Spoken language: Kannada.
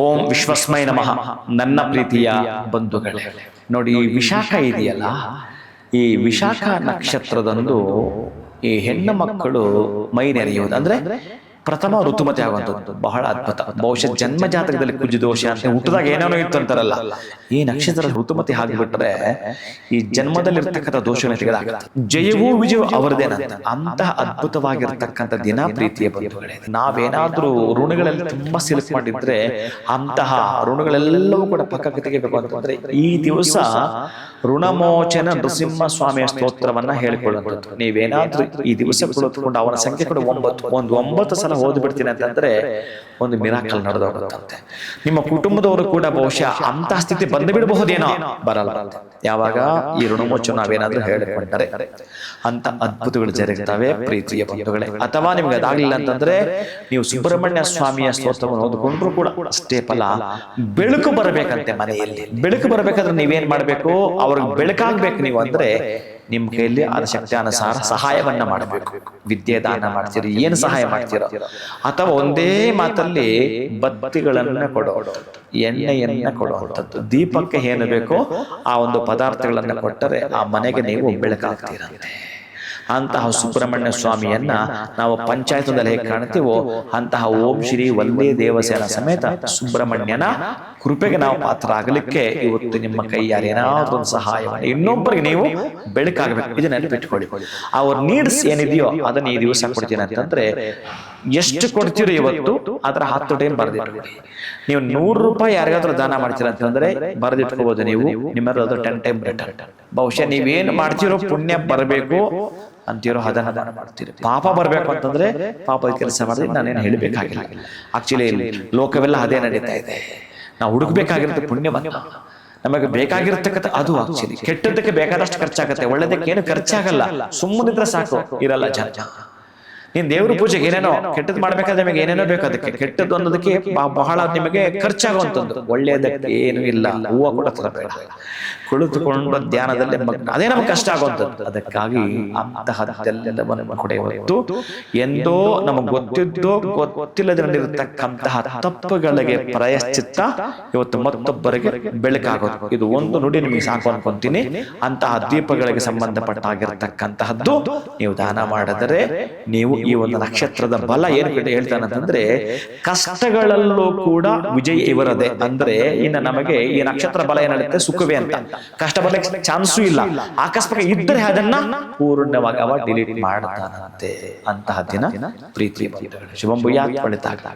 ಓಂ ವಿಶ್ವಸ್ಮೈ ನಮಃ. ನನ್ನ ಪ್ರೀತಿಯ ಬಂಧುಗಳೇ, ನೋಡಿ ಈ ವಿಶಾಖ ಇದೆಯಲ್ಲ, ಈ ವಿಶಾಖ ನಕ್ಷತ್ರದಂದು ಈ ಹೆಣ್ಣು ಮಕ್ಕಳು ಮೈ ನೆರೆಯುವುದು ಅಂದ್ರೆ ಪ್ರಥಮ ಋತುಮತಿ ಆಗುವಂಥದ್ದು ಬಹಳ ಅದ್ಭುತ. ಬಹುಶಃ ಜನ್ಮ ಜಾತಕದಲ್ಲಿ ಕುಜದೋಷ ಅಂತ ಹುಟ್ಟದಾಗ ಏನೇನೋ ಇತ್ತು ಅಂತಾರಲ್ಲ, ಈ ನಕ್ಷತ್ರ ಋತುಮತಿ ಆಗಿಬಿಟ್ರೆ ಈ ಜನ್ಮದಲ್ಲಿರ್ತಕ್ಕಂಥ ದೋಷಗಳನ್ನ ತೆಗೆದಾಗುತ್ತೆ. ಜಯವೂ ವಿಜಯವೂ ಅವರದೇನಂತ ಅಂತಹ ಅದ್ಭುತವಾಗಿರ್ತಕ್ಕಂಥ ದಿನ ಪ್ರೀತಿಯ ಬಂಧುಗಳೇ. ನಾವೇನಾದ್ರೂ ಋಣಗಳಲ್ಲಿ ತುಂಬಾ ಸಿಲುಕೊಂಡಿದ್ರೆ ಅಂತಹ ಋಣಗಳೆಲ್ಲವೂ ಕೂಡ ಪಕ್ಕಕ್ಕೆ ತೆಗೆಯಬೇಕು ಅಂತಂದ್ರೆ ಈ ದಿವಸ ಋಣಮೋಚನ ನೃಸಿಂಹ ಸ್ವಾಮಿಯ ಸ್ತೋತ್ರವನ್ನ ಹೇಳಿಕೊಳ್ಳುವಂಥದ್ದು. ನೀವೇನಾದ್ರೂ ಈ ದಿವಸ ಕುಳಿತುಕೊಂಡು ಅವನ ಸಂಖ್ಯೆ ಕೂಡ 9 ಸಲ ಓದ್ಬಿಡ್ತೀನಿ ಅಂತಂದ್ರೆ ಒಂದು ಮಿರಾಕಲ್ ನಡೆದೋಗುತ್ತಂತೆ. ನಿಮ್ಮ ಕುಟುಂಬದವರು ಕೂಡ ಬಹುಶಃ ಅಂತಹ ಸ್ಥಿತಿ ಬಂದು ಬಿಡಬಹುದೇನೋ, ಬರಲ್ಲ. ಯಾವಾಗ ಈ ಋಣಮೋಚನ ನಾವೇನಾದ್ರೂ ಹೇಳಿಕೊಂಡರೆ ಅಂತ ಅದ್ಭುತಗಳು ಜರುಗುತ್ತವೆ ಪ್ರೀತಿಯ ಬಂಧುಗಳೇ. ಅಥವಾ ನಿಮ್ಗೆ ಅದಾಗ್ಲಿಲ್ಲ ಅಂತಂದ್ರೆ ನೀವು ಸುಬ್ರಹ್ಮಣ್ಯ ಸ್ವಾಮಿಯ ಸ್ತೋತ್ರವನ್ನು ಓದಿಕೊಂಡ್ರು ಕೂಡ ಅಷ್ಟೇ ಫಲ. ಬೆಳಕು ಬರಬೇಕಂತೆ ಮನೆಯಲ್ಲಿ. ಬೆಳಕು ಬರಬೇಕಾದ್ರೆ ನೀವೇನ್ ಮಾಡ್ಬೇಕು, ಅವ್ರಿಗೆ ಬೆಳಕಾಗ್ಬೇಕು ನೀವು ಅಂದ್ರೆ ನಿಮ್ ಕೈಯಲ್ಲಿ ಆದ ಶಕ್ತಿ ಅನುಸಾರ ಸಹಾಯವನ್ನ ಮಾಡಬೇಕು. ವಿದ್ಯೆ ದಾನ ಮಾಡ್ತೀರಿ, ಏನು ಸಹಾಯ ಮಾಡ್ತೀರೋ, ಅಥವಾ ಒಂದೇ ಮಾತಲ್ಲಿ ಬತ್ತಿಗಳನ್ನ ಕೊಡೋದು, ಎಣ್ಣೆಯನ್ನ ಕೊಡುವಂಥದ್ದು, ದೀಪಕ್ಕೆ ಏನು ಬೇಕೋ ಆ ಒಂದು ಪದಾರ್ಥಗಳನ್ನ ಕೊಟ್ಟರೆ ಆ ಮನೆಗೆ ನೀವು ಬೆಳಕಾಗ್ತೀರಂತೆ. ಅಂತಹ ಸುಬ್ರಹ್ಮಣ್ಯ ಸ್ವಾಮಿಯನ್ನ ನಾವು ಪಂಚಾಯತದಲ್ಲಿ ಹೇಗೆ ಕಾಣ್ತೀವೋ ಅಂತಹ ಓಂ ಶ್ರೀ ವಲ್ಲೇ ದೇವಸೇನ ಸಮೇತ ಸುಬ್ರಹ್ಮಣ್ಯನ ಕೃಪೆಗೆ ನಾವು ಪಾತ್ರ ಆಗಲಿಕ್ಕೆ ಇವತ್ತು ನಿಮ್ಮ ಕೈಯಾರೆ ಏನಾದ್ರೂ ಒಂದು ಸಹಾಯ ಮಾಡಿ ಇನ್ನೊಬ್ಬರಿಗೆ ನೀವು ಬೆಳಕಾಗಬೇಕು. ಇದನ್ನ ನೆನಪಿಟ್ಕೊಳ್ಳಿ. ಅವ್ರ ನೀಡ್ಸ್ ಏನಿದೆಯೋ ಅದನ್ನ ಈ ದಿವಸ ಕೊಡ್ತೀನಿ ಅಂತಂದ್ರೆ ಎಷ್ಟು ಕೊಡ್ತೀರೋ ಇವತ್ತು ಅದರ 10 ಟೈಮ್ ಬರೆದಿಟ್ಕೊಳ್ಳಿ. ನೀವು 100 ರೂಪಾಯಿ ಯಾರಿಗಾದ್ರೂ ದಾನ ಮಾಡ್ತೀರ ಅಂತಂದ್ರೆ ಬರೆದಿಟ್ಕೋಬಹುದು. ನೀವು ನಿಮ್ಮದು 10 ಟೈಮ್ ರಿಟರ್ನ್. ಬಹುಶಃ ನೀವೇನು ಮಾಡ್ತೀರೋ ಪುಣ್ಯ ಬರಬೇಕು ಅಂತೀರೋ ಅದನ್ನ ದಾನ ಮಾಡ್ತೀರಿ. ಪಾಪ ಬರ್ಬೇಕು ಅಂತಂದ್ರೆ ಪಾಪದ ಕೆಲಸ ಮಾಡಿದ್ರೆ ನಾನೇನು ಹೇಳಬೇಕಾಗಿಲ್ಲ. ಆಕ್ಚುಲಿ ಲೋಕವೆಲ್ಲ ಅದೇ ನಡೀತಾ ಇದೆ. ನಾವು ಹುಡುಕ್ಬೇಕಾಗಿರುತ್ತೆ ಪುಣ್ಯವನ್ನ. ನಮಗೆ ಬೇಕಾಗಿರ್ತಕ್ಕಂಥ ಅದು ಆಕ್ಚುಲಿ ಕೆಟ್ಟದ್ದಕ್ಕೆ ಬೇಕಾದಷ್ಟು ಖರ್ಚಾಗತ್ತೆ, ಒಳ್ಳೆದಕ್ಕೆ ಏನು ಖರ್ಚಾಗಲ್ಲ. ಸುಮ್ಮನಿದ್ರೆ ಸಾಕು, ಇರಲ್ಲ ಜನ. ನೀನ್ ದೇವ್ರ ಪೂಜೆಗೆ ಏನೇನೋ ಕೆಟ್ಟದ್ದು ಮಾಡ್ಬೇಕಾದ್ರೆ ನಿಮಗೆ ಏನೇನೋ ಬೇಕು. ಅದಕ್ಕೆ ಕೆಟ್ಟದ್ದು ಅನ್ನೋದಕ್ಕೆ ಬಹಳ ನಿಮಗೆ ಖರ್ಚಾಗುವಂಥದ್ದು. ಒಳ್ಳೆಯದಕ್ಕೆ ಏನು ಇಲ್ಲ. ಹೂವು ಕೂಡ ತರಬೇಡ, ಕುಳಿತುಕೊಂಡು ಧ್ಯಾನದಲ್ಲಿ ಅದೇ ನಮ್ಗೆ ಕಷ್ಟ ಆಗುವಂಥದ್ದು. ಅದಕ್ಕಾಗಿ ಅಂತಹದ್ದೆಲ್ಲವನ್ನು ಕೂಡ ಇವತ್ತು ಎಂದೋ ನಮಗೆ ಗೊತ್ತಿದ್ದೋ ಗೊತ್ತಿಲ್ಲದೆ ನಡೆದಿರತಕ್ಕಂತಹ ತಪ್ಪುಗಳಿಗೆ ಪ್ರಾಯಶ್ಚಿತ್ತ ಇವತ್ತು ಮತ್ತೊಬ್ಬರಿಗೆ ಬೆಳಕಾಗೋದು. ಇದು ಒಂದು ನುಡಿ ನಿಮಗೆ ಸಾಕು ಅನ್ಕೊಂತೀನಿ. ಅಂತಹ ದೀಪಗಳಿಗೆ ಸಂಬಂಧಪಟ್ಟಾಗಿರ್ತಕ್ಕಂತಹದ್ದು ನೀವು ದಾನ ಮಾಡಿದರೆ ನೀವು ಈ ಒಂದು ನಕ್ಷತ್ರದ ಬಲ ಏನು ಹೇಳ್ತಾನಂತಂದ್ರೆ ಕಷ್ಟಗಳಲ್ಲೂ ಕೂಡ ವಿಜಯ ಇವರದೆ. ಅಂದ್ರೆ ಇನ್ನು ನಮಗೆ ಈ ನಕ್ಷತ್ರ ಬಲ ಏನಾಗುತ್ತೆ, ಸುಖವೇ ಅಂತ. ಕಷ್ಟ ಬರ್ಲಿಕ್ಕೆ ಚಾನ್ಸು ಇಲ್ಲ. ಆಕಸ್ಮಿಕ ಇದ್ದರೆ ಅದನ್ನ ಪೂರ್ಣವಾಗಿ ಅವ ಡಿಲೀಟ್ ಮಾಡ್ತಾನಂತೆ. ಅಂತಹ ದಿನ ಪ್ರೀತಿ ಶುಭಂ ಭೂಯಾತ್, ಒಳಿತಾಗಲಿ.